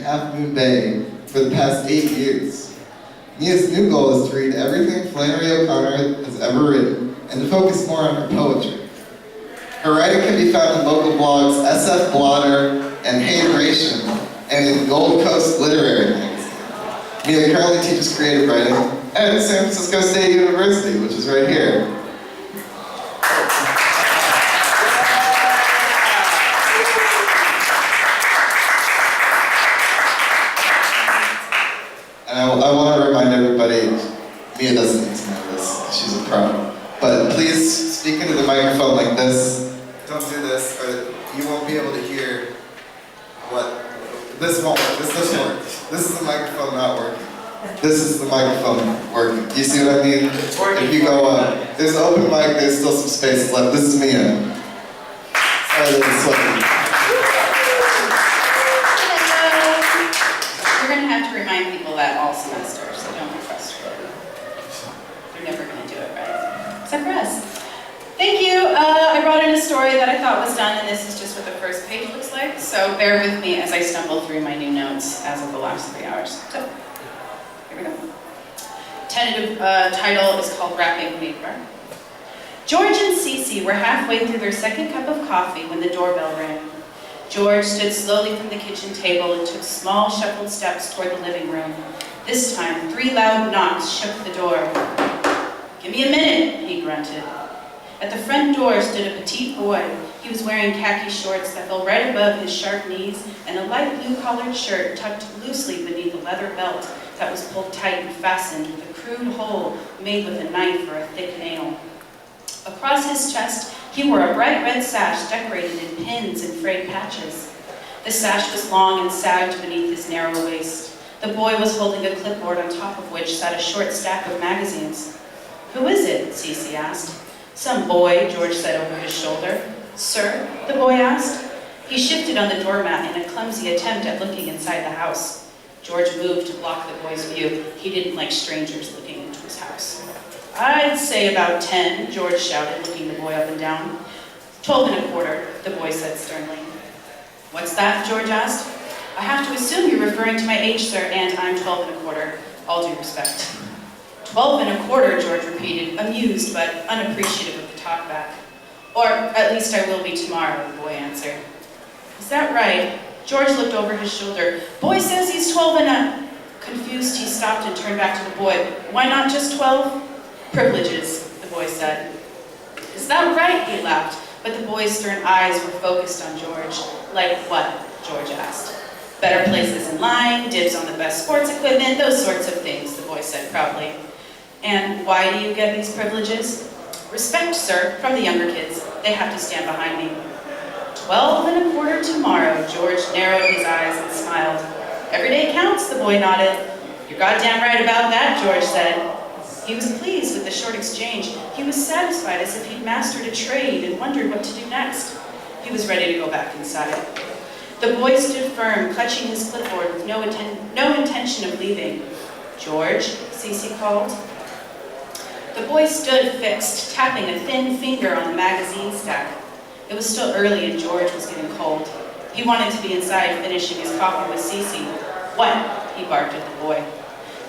Half Moon Bay for the past 8 years. Mia's new goal is to read everything Flannery O'Connor has ever written and to focus more on her poetry. Her writing can be found in local blogs SF Blotter and Hateration and in Gold Coast Literary Magazine. Miya currently teaches creative writing at San Francisco State University, which is right here. And I want to remind everybody, Miya doesn't need to know this, she's a pro. But please speak into the microphone like this. Don't do this, or you won't be able to hear what. This won't work, this doesn't work. This is the microphone not working. This is the microphone working. Do you see what I mean? If you go up, there's an open mic, there's still some space left. This is Miya. Sorry that it's sweaty. We're going to have to remind people that all semester, so don't be frustrated. You're never going to do it right. Except for us. Thank you. I brought in a story that I thought was done, and this is just what the first page looks like. So bear with me as I stumble through my new notes as of the last 3 hours. So, here we go. Tentative title is called Wrapping Paper. George and Cece were halfway through their second cup of coffee when the doorbell rang. George stood slowly from the kitchen table and took small shuffled steps toward the living room. This time, 3 loud knocks shook the door. "Give me a minute," he grunted. At the front door stood a petite boy. He was wearing khaki shorts that fell right above his sharp knees and a light blue-collared shirt tucked loosely beneath a leather belt that was pulled tight and fastened with a crude hole made with a knife or a thick nail. Across his chest, he wore a bright red sash decorated in pins and frayed patches. The sash was long and sagged beneath his narrow waist. The boy was holding a clipboard on top of which sat a short stack of magazines. "Who is it?" Cece asked. "Some boy," George said over his shoulder. "Sir?" the boy asked. He shifted on the doormat in a clumsy attempt at looking inside the house. George moved to block the boy's view. He didn't like strangers looking into his house. "I'd say about 10, George shouted, looking the boy up and down. 12 and a quarter, the boy said sternly. "What's that?" George asked. "I have to assume you're referring to my age, sir, and I'm 12 and a quarter. All due respect." 12 and a quarter, George repeated, amused but unappreciative of the talkback. "Or at least I will be tomorrow," the boy answered. "Is that right?" George looked over his shoulder. "Boy says he's 12 and a..." Confused, he stopped and turned back to the boy. "Why not just 12? "Privileges," the boy said. "Is that right?" he laughed, but the boy's stern eyes were focused on George. "Like what?" George asked. "Better places in line, dibs on the best sports equipment, those sorts of things," the boy said proudly. "And why do you get these privileges?" "Respect, sir, from the younger kids. They have to stand behind me." 12 and a quarter tomorrow, George narrowed his eyes and smiled. "Every day counts," the boy nodded. "You're goddamn right about that," George said. He was pleased with the short exchange. He was satisfied as if he'd mastered a trade and wondered what to do next. He was ready to go back inside. The boy stood firm, clutching his clipboard with no intention of leaving. "George," Cece called. The boy stood fixed, tapping a thin finger on the magazine stack. It was still early and George was getting cold. He wanted to be inside finishing his coffee with Cece. "What?" he barked at the boy.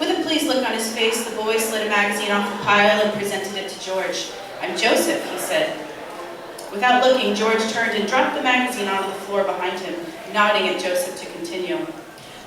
With a pleased look on his face, the boy slid a magazine off the pile and presented it to George. "I'm Joseph," he said. Without looking, George turned and dropped the magazine onto the floor behind him, nodding at Joseph to continue.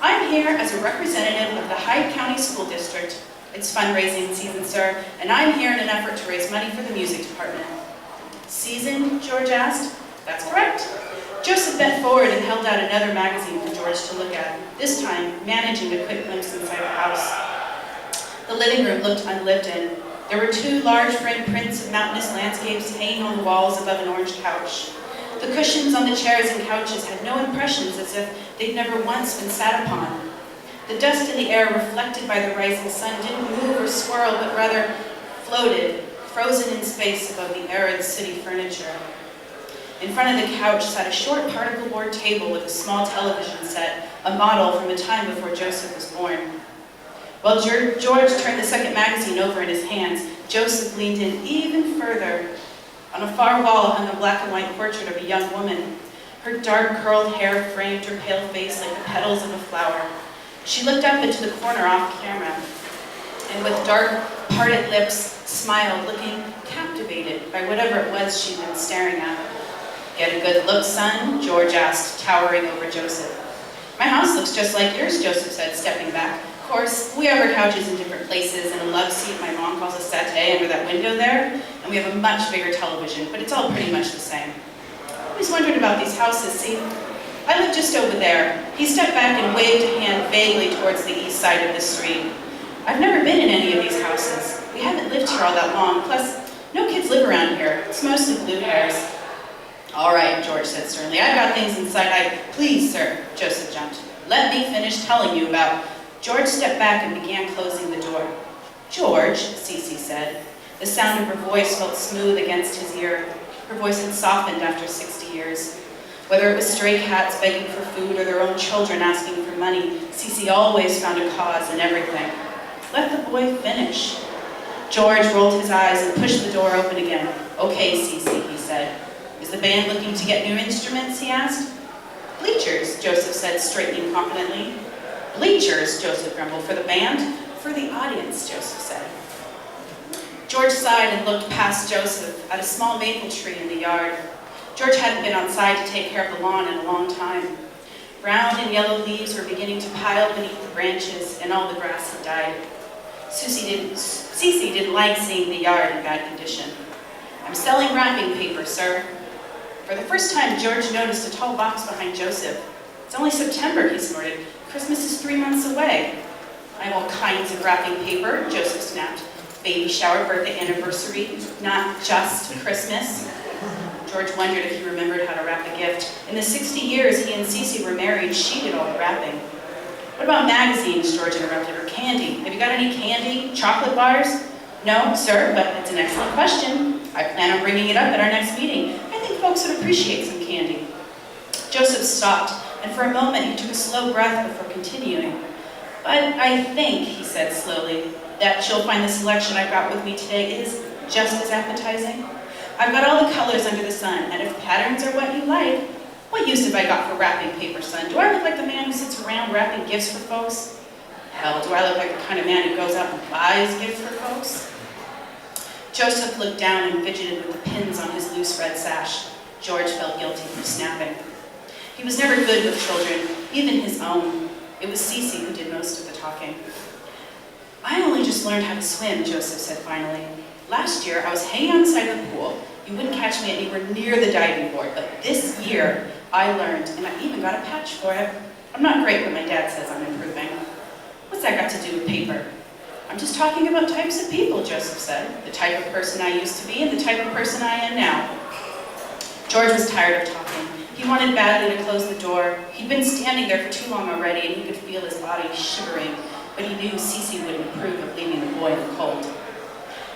"I'm here as a representative of the Hyde County School District. It's fundraising season, sir, and I'm here in an effort to raise money for the music department." "Season?" George asked. "That's correct." Joseph bent forward and held out another magazine for George to look at, this time managing a quick glimpse inside the house. The living room looked unlived in. There were 2 large framed prints of mountainous landscapes hanging on the walls above an orange couch. The cushions on the chairs and couches had no impressions, as if they'd never once been sat upon. The dust in the air reflected by the rising sun didn't move or swirl, but rather floated, frozen in space above the arid city furniture. In front of the couch sat a short particle board table with a small television set, a model from a time before Joseph was born. While George turned the second magazine over in his hands, Joseph leaned in even further. On a far wall hung a black and white portrait of a young woman. Her dark curled hair framed her pale face like the petals of a flower. She looked up into the corner off camera, and with dark, parted lips, smiled, looking captivated by whatever it was she'd been staring at. "Get a good look, son?" George asked, towering over Joseph. "My house looks just like yours," Joseph said, stepping back. "Of course, we have our couches in different places and a love seat my mom calls a settee under that window there, and we have a much bigger television, but it's all pretty much the same. I always wondered about these houses, see? I live just over there." He stepped back and waved a hand vaguely towards the east side of the street. "I've never been in any of these houses. We haven't lived here all that long, plus no kids live around here. It's mostly blue hairs." "All right," George said sternly. "I've got things inside. Please, sir," Joseph jumped. "Let me finish telling you about..." George stepped back and began closing the door. "George," Cece said. The sound of her voice felt smooth against his ear. Her voice had softened after 60 years. Whether it was stray cats begging for food or their own children asking for money, Cece always found a cause in everything. "Let the boy finish." George rolled his eyes and pushed the door open again. "Okay, Cece," he said. "Is the band looking to get new instruments?" he asked. "Bleachers," Joseph said, straightening confidently. "Bleachers," Joseph grumbled. "For the band?" "For the audience," Joseph said. George sighed and looked past Joseph at a small maple tree in the yard. George hadn't been outside to take care of the lawn in a long time. Brown and yellow leaves were beginning to pile beneath the branches, and all the grass had died. Cece didn't like seeing the yard in bad condition. "I'm selling wrapping paper, sir." For the first time, George noticed a tall box behind Joseph. "It's only September," he snorted. "Christmas is 3 months away." "I have all kinds of wrapping paper," Joseph snapped. "Baby shower, birthday, anniversary, not just Christmas." George wondered if he remembered how to wrap a gift. In the 60 years he and Cece were married, she did all the wrapping. "What about magazines?" George interrupted her. "Candy. Have you got any candy? Chocolate bars?" "No, sir, but it's an excellent question. I plan on bringing it up at our next meeting. I think folks would appreciate some candy." Joseph stopped, and for a moment he took a slow breath before continuing. "But I think," he said slowly, "that you'll find the selection I've got with me today is just as appetizing. I've got all the colors under the sun, and if patterns are what you like, what use have I got for wrapping paper, son? Do I look like the man who sits around wrapping gifts for folks? Hell, do I look like the kind of man who goes out and buys gifts for folks?" Joseph looked down and fidgeted with the pins on his loose red sash. George felt guilty for snapping. He was never good with children, even his own. It was Cece who did most of the talking. "I only just learned how to swim," Joseph said finally. "Last year, I was hanging on the side of the pool. You wouldn't catch me anywhere near the diving board, but this year, I learned, and I even got a patch for it. I'm not great, but my dad says I'm improving." "What's that got to do with paper?" "I'm just talking about types of people," Joseph said. "The type of person I used to be and the type of person I am now." George was tired of talking. He wanted badly to close the door. He'd been standing there for too long already, and he could feel his body shivering, but he knew Cece wouldn't approve of leaving the boy in the cold.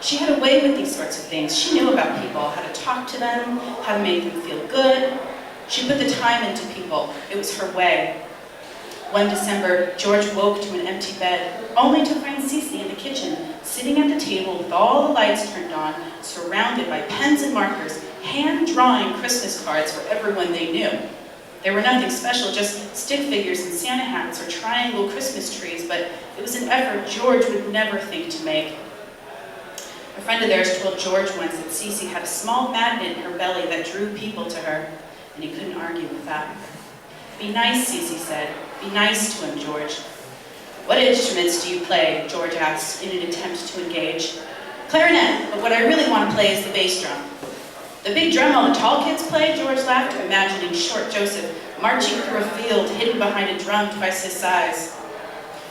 She had a way with these sorts of things. She knew about people, how to talk to them, how to make them feel good. She put the time into people. It was her way. One December, George woke to an empty bed, only to find Cece in the kitchen, sitting at the table with all the lights turned on, surrounded by pens and markers, hand-drawing Christmas cards for everyone they knew. They were nothing special, just stick figures and Santa hats or triangle Christmas trees, but it was an effort George would never think to make. A friend of theirs told George once that Cece had a small magnet in her belly that drew people to her, and he couldn't argue with that. "Be nice," Cece said. "Be nice to him, George." "What instruments do you play?" George asked in an attempt to engage. "Clarinet, but what I really want to play is the bass drum." "The big drum all the tall kids play?" George laughed, imagining short Joseph marching through a field hidden behind a drum twice his size.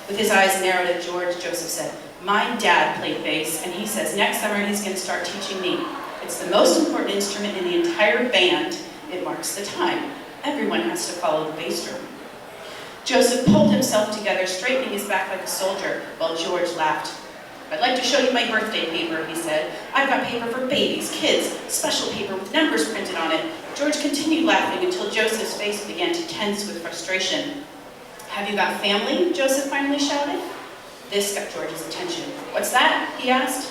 With his eyes narrowed at George, Joseph said, "My dad played bass, and he says next summer he's going to start teaching me. It's the most important instrument in the entire band. It marks the time. Everyone has to follow the bass drum." Joseph pulled himself together, straightening his back like a soldier, while George laughed. "I'd like to show you my birthday paper," he said. "I've got paper for babies, kids, special paper with numbers printed on it." George continued laughing until Joseph's face began to tense with frustration. "Have you got family?" Joseph finally shouted. This got George's attention. "What's that?" he asked.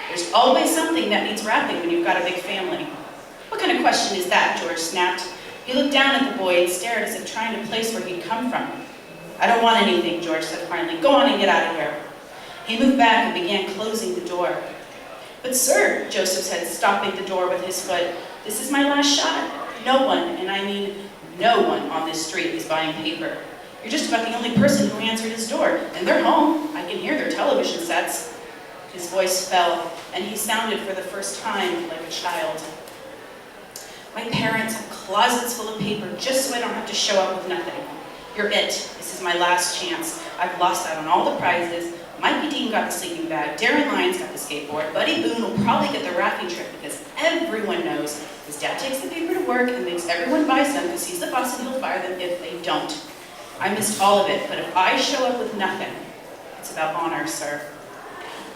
"There's always something that needs wrapping when you've got a big family." "What kind of question is that?" George snapped. He looked down at the boy and stared as if trying to place where he'd come from. "I don't want anything," George said finally. "Go on and get out of here." He moved back and began closing the door. "But sir," Joseph said, stopping the door with his foot, "this is my last shot. No one, and I mean no one on this street is buying paper. You're just about the only person who answered his door, and they're home. I can hear their television sets." His voice fell, and he sounded for the first time like a child. "My parents have closets full of paper just so I don't have to show up with nothing. You're it. This is my last chance. I've lost out on all the prizes. Mikey Dean got the sleeping bag, Darren Lyons got the skateboard, Buddy Boone will probably get the rafting trip because everyone knows his dad takes the paper to work and makes everyone buy some because he's the boss and he'll fire them if they don't. I missed all of it, but if I show up with nothing, it's about honor, sir."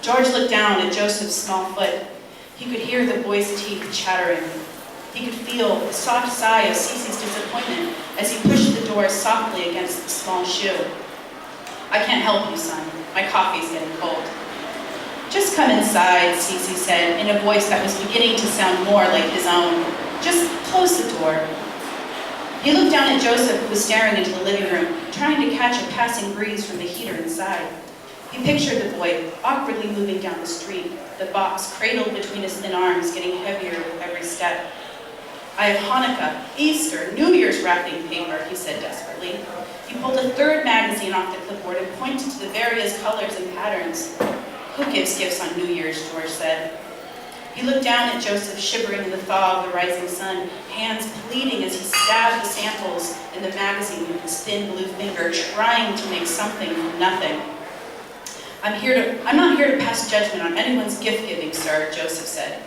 George looked down at Joseph's small foot. He could hear the boy's teeth chattering. He could feel the soft sigh of Cece's disappointment as he pushed the door softly against the small shoe. "I can't help you, son. My coffee's getting cold." "Just come inside," Cece said in a voice that was beginning to sound more like his own. "Just close the door." He looked down at Joseph, who was staring into the living room, trying to catch a passing breeze from the heater inside. He pictured the boy awkwardly moving down the street, the box cradled between his thin arms, getting heavier with every step. "I have Hanukkah, Easter, New Year's wrapping paper," he said desperately. He pulled a third magazine off the clipboard and pointed to the various colors and patterns. "Who gives gifts on New Year's?" George said. He looked down at Joseph, shivering in the thaw of the rising sun, hands pleading as he stabbed the samples in the magazine with his thin blue finger, trying to make something from nothing. I'm not here to pass judgment on anyone's gift giving, sir," Joseph said.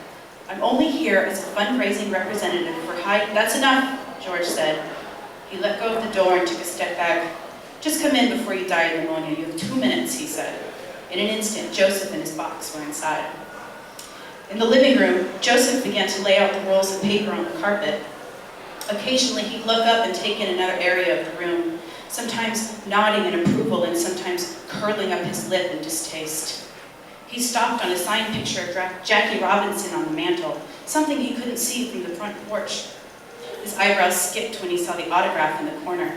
"I'm only here as a fundraising representative for That's enough," George said. He let go of the door and took a step back. "Just come in before you die of pneumonia. You have 2 minutes," he said. In an instant, Joseph and his box were inside. In the living room, Joseph began to lay out the rolls of paper on the carpet. Occasionally, he'd look up and take in another area of the room, sometimes nodding in approval and sometimes curling up his lip in distaste. He stopped on a signed picture of Jackie Robinson on the mantel, something he couldn't see from the front porch. His eyebrows skipped when he saw the autograph in the corner.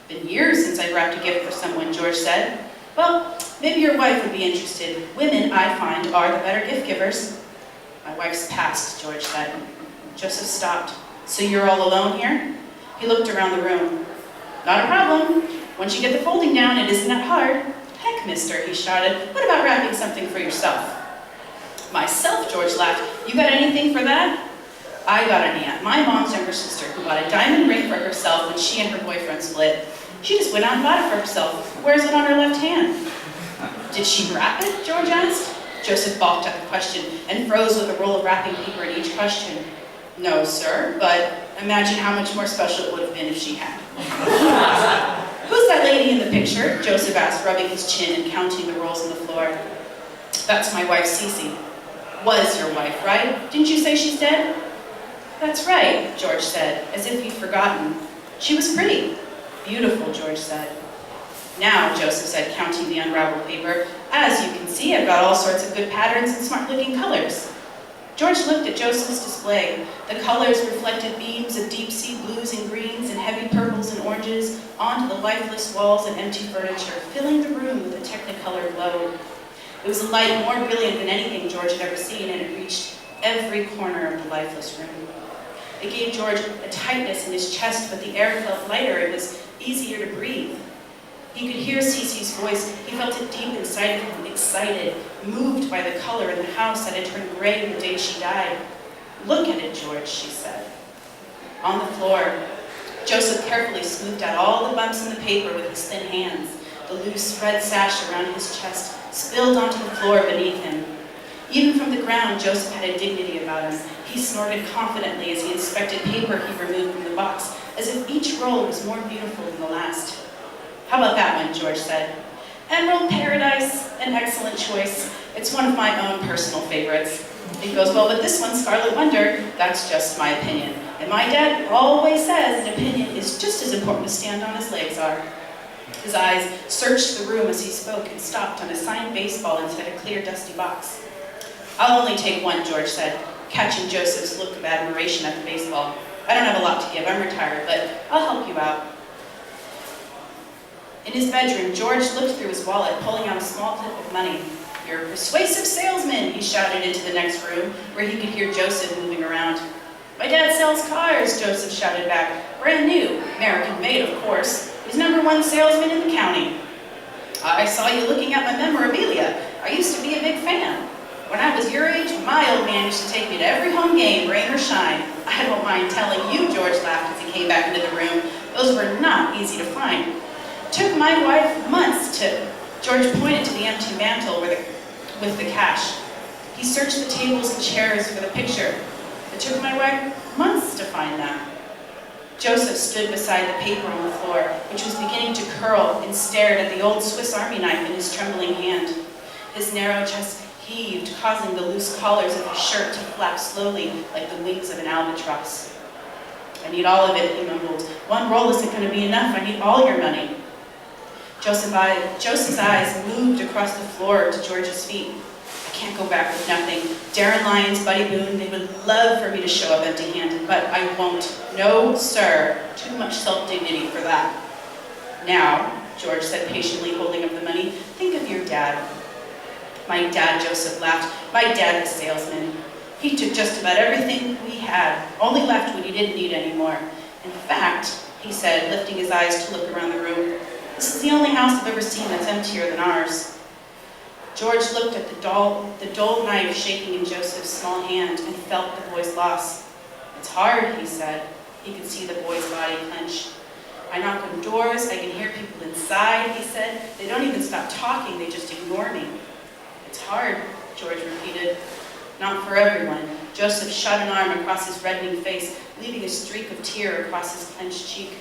"Been years since I wrapped a gift for someone," George said. "Well, maybe your wife would be interested. Women, I find, are the better gift givers." "My wife's passed," George said. Joseph stopped. "So you're all alone here?" He looked around the room. "Not a problem. Once you get the folding down, it isn't that hard." "Heck, mister," he shouted. "What about wrapping something for yourself?" "Myself?" George laughed. "You got anything for that?" "I got an aunt, my mom's younger sister, who bought a diamond ring for herself when she and her boyfriend split. She just went out and bought it for herself. Wears it on her left hand." "Did she wrap it?" George asked. Joseph balked at the question and froze with a roll of wrapping paper at each question. "No, sir, but imagine how much more special it would have been if she had." "Who's that lady in the picture?" Joseph asked, rubbing his chin and counting the rolls on the floor. "That's my wife, Cece." "Was your wife, right? Didn't you say she's dead?" "That's right," George said, as if he'd forgotten. "She was pretty." "Beautiful," George said. "Now," Joseph said, counting the unraveled paper, "as you can see, I've got all sorts of good patterns and smart-looking colors." George looked at Joseph's display. The colors reflected beams of deep-sea blues and greens and heavy purples and oranges onto the lifeless walls and empty furniture, filling the room with a technicolor glow. It was a light more brilliant than anything George had ever seen, and it reached every corner of the lifeless room. It gave George a tightness in his chest, but the air felt lighter. It was easier to breathe. He could hear Cece's voice. He felt it deep inside of him, excited, moved by the color in the house that had turned gray the day she died. "Look at it, George," she said. On the floor, Joseph carefully smoothed out all the bumps in the paper with his thin hands. The loose red sash around his chest spilled onto the floor beneath him. Even from the ground, Joseph had a dignity about him. He snorted confidently as he inspected paper he removed from the box, as if each roll was more beautiful than the last. "How about that one?" George said. "Emerald Paradise, an excellent choice. It's one of my own personal favorites." He goes, "Well, but this one's Scarlet Wonder." "That's just my opinion. And my dad always says an opinion is just as important to stand on as legs are." His eyes searched the room as he spoke and stopped on a signed baseball inside a clear, dusty box. "I'll only take one," George said, catching Joseph's look of admiration at the baseball. I don't have a lot to give, I'm retired, but I'll help you out. In his bedroom, George looked through his wallet, pulling out a small clip of money. "You're a persuasive salesman," he shouted into the next room, where he could hear Joseph moving around. "My dad sells cars," Joseph shouted back. "Brand new, American-made, of course. He's #1 salesman in the county. I saw you looking at my memorabilia. I used to be a big fan. When I was your age, my old man used to take me to every home game, rain or shine. I don't mind telling you," George laughed as he came back into the room. "Those were not easy to find. Took my wife months to..." George pointed to the empty mantle with the cash. He searched the tables and chairs for the picture. "It took my wife months to find that." Joseph stood beside the paper on the floor, which was beginning to curl, and stared at the old Swiss Army knife in his trembling hand. His narrow chest heaved, causing the loose collars of his shirt to flap slowly like the wings of an albatross. "I need all of it," he mumbled. "One roll isn't going to be enough. I need all your money." Joseph's eyes moved across the floor to George's feet. "I can't go back with nothing. Darren Lyons, Buddy Boone, they would love for me to show up empty-handed, but I won't. No, sir. Too much self-dignity for that." "Now," George said patiently, holding up the money, "think of your dad." "My dad," Joseph laughed. "My dad was a salesman. He took just about everything we had, only left what he didn't need anymore. In fact," he said, lifting his eyes to look around the room, "this is the only house I've ever seen that's emptier than ours." George looked at the dull knife shaking in Joseph's small hand and felt the boy's loss. "It's hard," he said. He could see the boy's body clench. "I knock on doors, I can hear people inside," he said. "They don't even stop talking, they just ignore me." "It's hard," George repeated. "Not for everyone." Joseph shot an arm across his reddening face, leaving a streak of tear across his clenched cheek.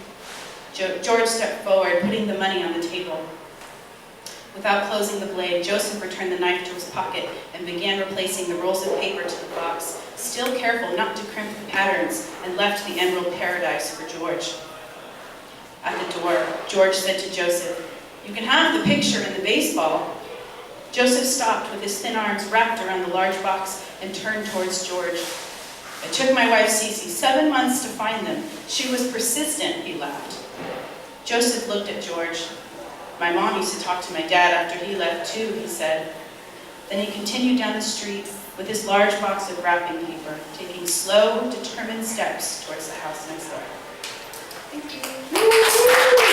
George stepped forward, putting the money on the table. Without closing the blade, Joseph returned the knife to his pocket and began replacing the rolls of paper to the box, still careful not to crimp the patterns, and left the emerald paradise for George. At the door, George said to Joseph, "You can have the picture and the baseball." Joseph stopped with his thin arms wrapped around the large box and turned towards George. "It took my wife Cece 7 months to find them. She was persistent," he laughed. Joseph looked at George. "My mom used to talk to my dad after he left too," he said. Then he continued down the street with his large box of wrapping paper, taking slow, determined steps towards the house next door. Thank you.